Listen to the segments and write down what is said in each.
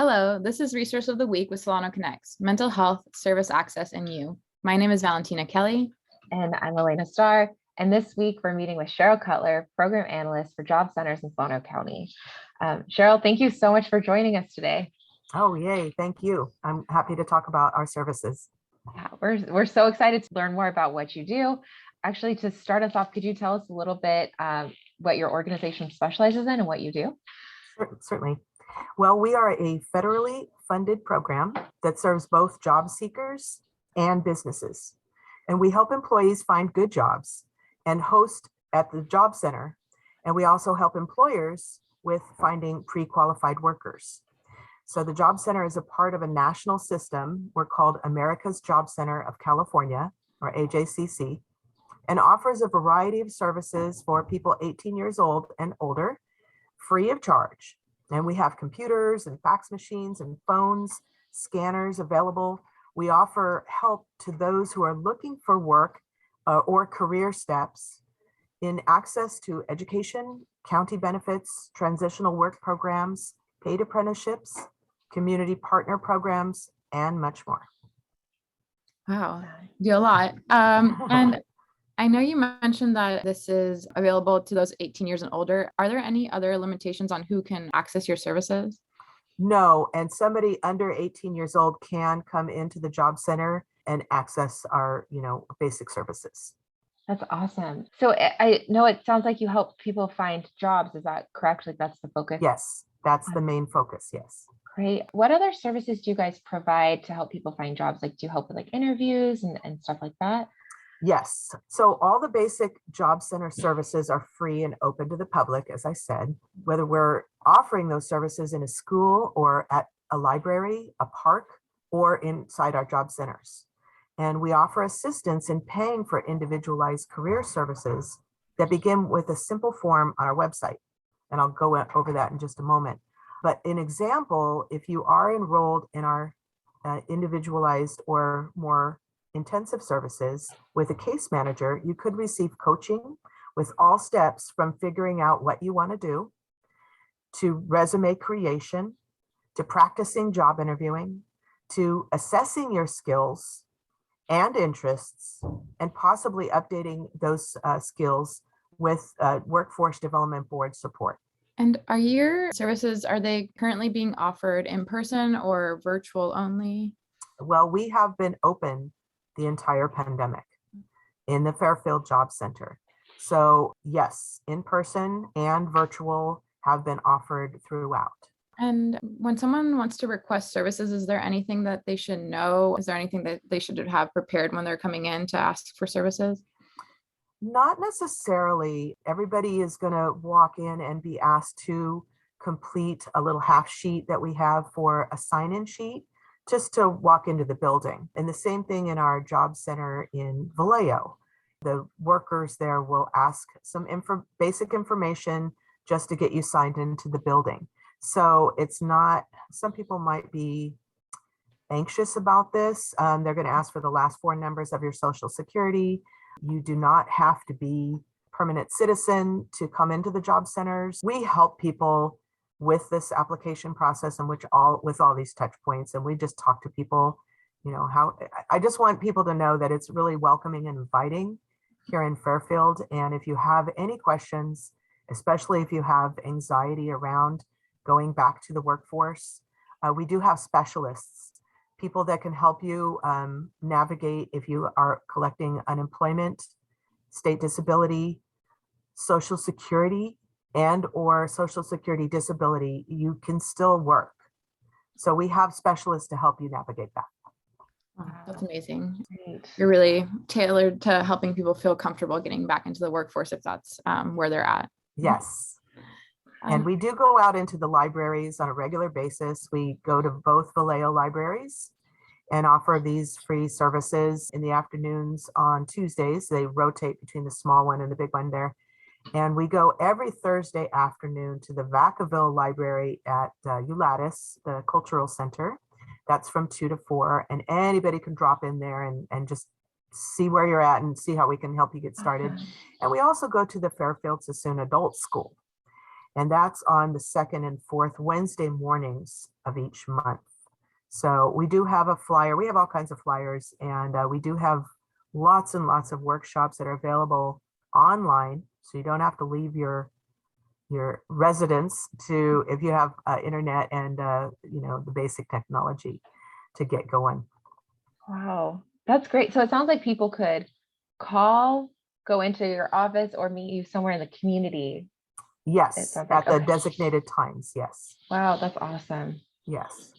Hello, this is Resource of the Week with SolanoConnex, Mental Health, Service Access, and You. My name is Valentina Kelly. And I'm Elena Starr. And this week we're meeting with Sheryl Cutler, Program Analyst for Job Centers in Solano County. Sheryl, thank you so much for joining us today. Oh, yay. Thank you. I'm happy to talk about our services. Yeah, we're so excited to learn more about what you do. Actually, to start us off, could you tell us a little bit what your organization specializes in and what you do? Certainly. Well, we are a federally funded program that serves both job seekers and businesses. And we help employees find good jobs and host at the job center. And we also help employers with finding pre-qualified workers. So the Job Center is a part of a national system. We're called America's Job Center of California, or AJCC, and offers a variety of services for people 18 years old and older, free of charge. And we have computers and fax machines and phones, scanners available. We offer help to those who are looking for work or career steps in access to education, county benefits, transitional work programs, paid apprenticeships, community partner programs, and much more. Wow, you do a lot. And I know you mentioned that this is available to those 18 years and older. Are there any other limitations on who can access your services? No, and somebody under 18 years old can come into the job center and access our, basic services. That's awesome. So I know it sounds like you help people find jobs. Is that correct? Like that's the focus? Yes, that's the main focus. Yes. Great. What other services do you guys provide to help people find jobs? Like do you help with like interviews and stuff like that? Yes. So all the basic job center services are free and open to the public, as I said, whether we're offering those services in a school or at a library, a park, or inside our job centers. And we offer assistance in paying for individualized career services that begin with a simple form on our website. And I'll go over that in just a moment. But an example, if you are enrolled in our individualized or more intensive services with a case manager, you could receive coaching with all steps from figuring out what you want to do, to resume creation, to practicing job interviewing, to assessing your skills and interests, and possibly updating those skills with Workforce Development Board support. And are your services, are they currently being offered in person or virtual only? Well, we have been open the entire pandemic in the Fairfield Job Center. So yes, in person and virtual have been offered throughout. And when someone wants to request services, is there anything that they should know? Is there anything that they should have prepared when they're coming in to ask for services? Not necessarily. Everybody is going to walk in and be asked to complete a little half sheet that we have for a sign-in sheet, just to walk into the building. And the same thing in our job center in Vallejo. The workers there will ask some basic information just to get you signed into the building. So it's not, some people might be anxious about this. They're going to ask for the last four numbers of your Social Security. You do not have to be a permanent citizen to come into the job centers. We help people with this application process and with all these touch points. And we just talk to people, I just want people to know that it's really welcoming and inviting here in Fairfield. And if you have any questions, especially if you have anxiety around going back to the workforce, we do have specialists, people that can help you navigate if you are collecting unemployment, state disability, Social Security, and or Social Security disability. You can still work. So we have specialists to help you navigate that. Oh, that's amazing. Great. You're really tailored to helping people feel comfortable getting back into the workforce if that's where they're at. Yes. And we do go out into the libraries on a regular basis. We go to both Vallejo libraries and offer these free services in the afternoons on Tuesdays. They rotate between the small one and the big one there. And we go every Thursday afternoon to the Vacaville Library at Ulatis, the Cultural Center. That's from 2 to 4. And anybody can drop in there and just see where you're at and see how we can help you get started. And we also go to the Fairfield Sassoon Adult School. And that's on the second and fourth Wednesday mornings of each month. So we do have a flyer. We have all kinds of flyers, and we do have lots and lots of workshops that are available online. So you don't have to leave your residence to, if you have internet and the basic technology to get going. Wow, that's great. So it sounds like people could call, go into your office, or meet you somewhere in the community. Yes, sounds at like- the okay. designated times. Yes. Wow, that's awesome. Yes.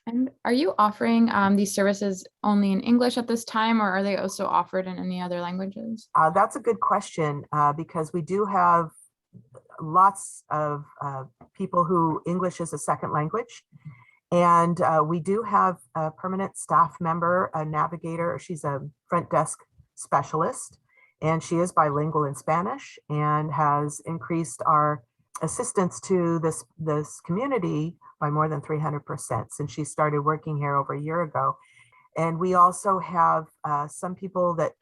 And are you offering these services only in English at this time, or are they also offered in any other languages? That's a good question, because we do have lots of people who English is a second language. And we do have a permanent staff member, a navigator. She's a front desk specialist, and she is bilingual in Spanish and has increased our assistance to this community by more than 300% since she started working here over a year ago. And we also have some people that,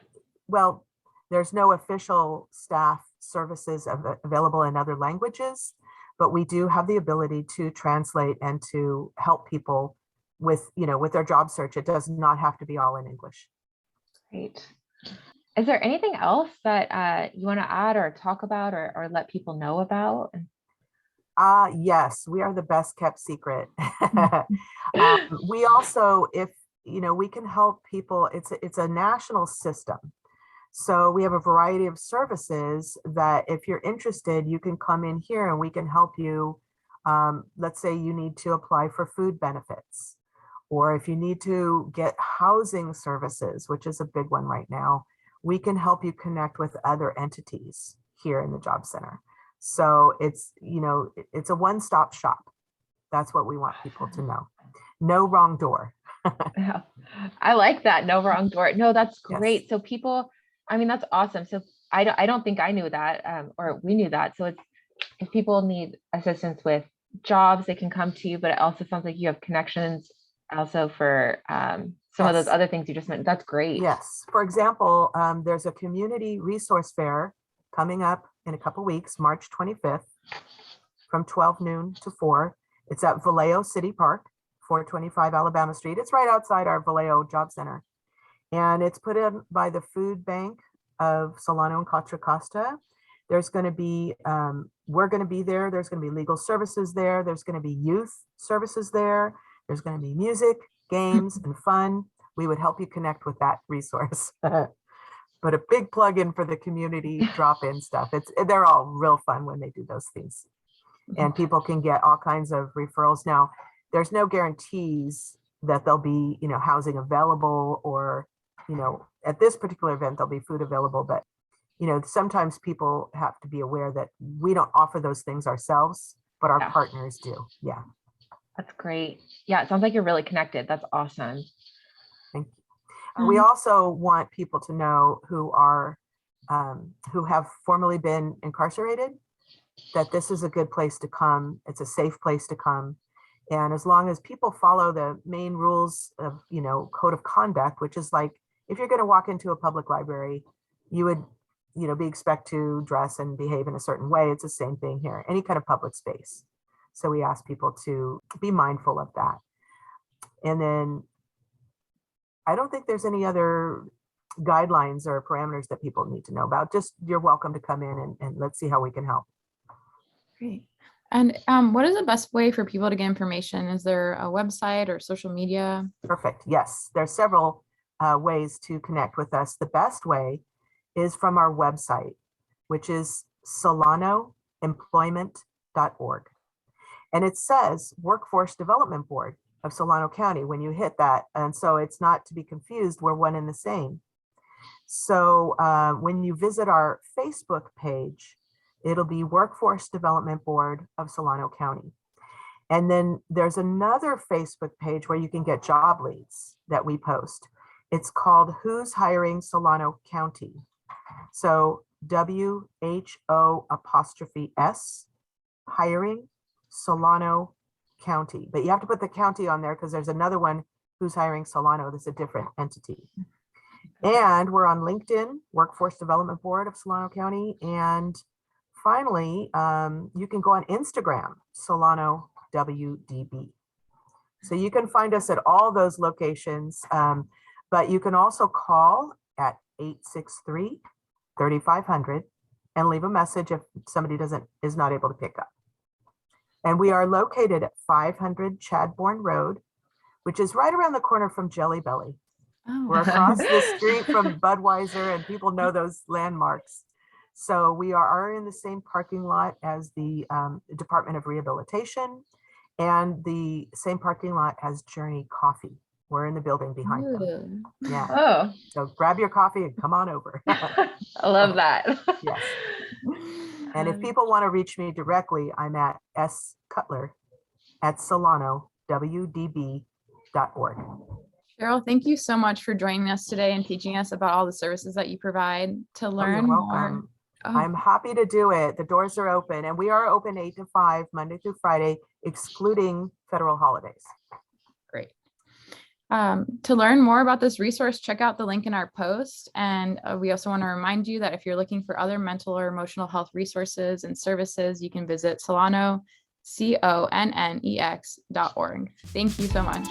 well, there's no official staff services available in other languages, but we do have the ability to translate and to help people with their job search. It does not have to be all in English. Great. Is there anything else that you want to add or talk about or let people know about? Yes, we are the best kept secret. We also, we can help people. It's a national system. So we have a variety of services that if you're interested, you can come in here and we can help you. Let's say you need to apply for food benefits, or if you need to get housing services, which is a big one right now, we can help you connect with other entities here in the Job Center. So it's a one-stop shop. That's what we want people to know. No wrong door. Yeah. I like that. No wrong door. No, that's great. Yes. So people, I mean, that's awesome. So I don't think I knew that, or we knew that. So it's, if people need assistance with jobs, they can come to you, but it also sounds like you have connections also for some of those other things you just mentioned. That's great. Yes. For example, there's a community resource fair coming up in a couple weeks, March 25th, from 12 noon to 4. It's at Vallejo City Park, 425 Alabama Street. It's right outside our Vallejo Job Center. And it's put in by the food bank of Solano and Contra Costa. There's going to be, we're going to be there. There's going to be legal services there. There's going to be youth services there. There's going to be music, games, and fun. We would help you connect with that resource. But a big plug-in for the community drop-in stuff. They're all real fun when they do those things. And people can get all kinds of referrals. Now, there's no guarantees that there'll be, housing available, or, at this particular event, there'll be food available. But, sometimes people have to be aware that we don't offer those things ourselves, but our partners do. Yeah. That's great. Yeah, it sounds like you're really connected. That's awesome. Thank you. We also want people to know who have formerly been incarcerated, that this is a good place to come. It's a safe place to come. And as long as people follow the main rules of, code of conduct, which is like, if you're going to walk into a public library, you would, be expected to dress and behave in a certain way. It's the same thing here, any kind of public space. So we ask people to be mindful of that. And then I don't think there's any other guidelines or parameters that people need to know about. Just, you're welcome to come in and let's see how we can help. Great. And what is the best way for people to get information? Is there a website or social media? Perfect. Yes, there's several ways to connect with us. The best way is from our website, which is SolanoEmployment.org. And it says Workforce Development Board of Solano County when you hit that. And so it's not to be confused, we're one and the same. So when you visit our Facebook page, it'll be Workforce Development Board of Solano County. And then there's another Facebook page where you can get job leads that we post. It's called Who's Hiring Solano County. So WHO''S hiring Solano County. But you have to put the county on there because there's another one, Who's Hiring Solano. That's a different entity. And we're on LinkedIn, Workforce Development Board of Solano County, and finally, you can go on Instagram, Solano WDB. So you can find us at all those locations, but you can also call at 863-3500 and leave a message if somebody is not able to pick up. And we are located at 500 Chadbourne Road, which is right around the corner from Jelly Belly. We're Oh, across the street from Budweiser, and people know those landmarks. So we are in the same parking lot as the Department of Rehabilitation, and the same parking lot as Journey Coffee. We're in the building behind them. ooh. Yeah. Oh, So grab your coffee and come on over. I love that. Yes. And if people want to reach me directly, I'm at SCutler at SolanoWDB.org. Sheryl, thank you so much for joining us today and teaching us about all the services that you provide. To Oh, learn you're more. welcome. Oh, I'm happy to do it. The doors are open, and we are open 8 to 5, Monday through Friday, excluding federal holidays. great. To learn more about this resource, check out the link in our post. And we also want to remind you that if you're looking for other mental or emotional health resources and services, you can visit SolanoConnex.org. Thank you so much.